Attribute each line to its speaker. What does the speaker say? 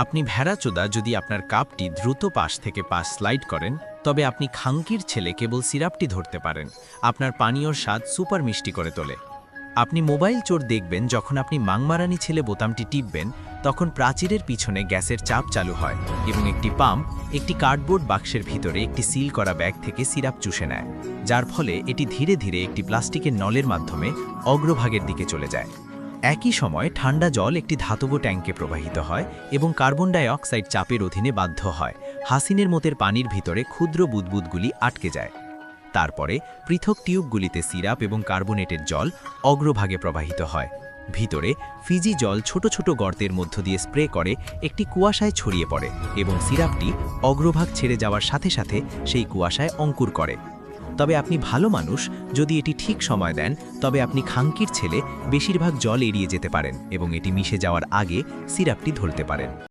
Speaker 1: আপনি ভেড়াচোদা যদি আপনার কাপটি দ্রুত পাশ থেকে পাশ স্লাইড করেন, তবে আপনি খাঙ্কির ছেলে কেবল সিরাপটি ধরতে পারেন। আপনার পানীয়র স্বাদ সুপার মিষ্টি করে তোলে। আপনি মোবাইল চোর দেখবেন যখন আপনি মাংমারানি ছেলে বোতামটি টিপবেন, তখন প্রাচীরের পিছনে গ্যাসের চাপ চালু হয় এবং একটি পাম্প একটি কার্ডবোর্ড বাক্সের ভিতরে একটি সিল করা ব্যাগ থেকে সিরাপ চুষে নেয়, যার ফলে এটি ধীরে ধীরে একটি প্লাস্টিকের নলের মাধ্যমে অগ্রভাগের দিকে চলে যায়। একই সময় ঠান্ডা জল একটি ধাতব ট্যাঙ্কে প্রবাহিত হয় এবং কার্বন ডাই অক্সাইড চাপের অধীনে বাধ্য হয়। হাসিনের মতের পানির ভিতরে ক্ষুদ্র বুদবুদগুলি আটকে যায়। তারপরে পৃথক টিউবগুলিতে সিরাপ এবং কার্বনেটের জল অগ্রভাগে প্রবাহিত হয়। ভিতরে ফিজি জল ছোট ছোট গর্তের মধ্য দিয়ে স্প্রে করে একটি কুয়াশায় ছড়িয়ে পড়ে এবং সিরাপটি অগ্রভাগ ছেড়ে যাওয়ার সাথে সাথে সেই কুয়াশায় অঙ্কুর করে। তবে আপনি ভালো মানুষ যদি এটি ঠিক সময় দেন, তবে আপনি খাঙ্কির ছেলে বেশিরভাগ জল এড়িয়ে যেতে পারেন এবং এটি মিশে যাওয়ার আগে সিরাপটি ধরতে পারেন।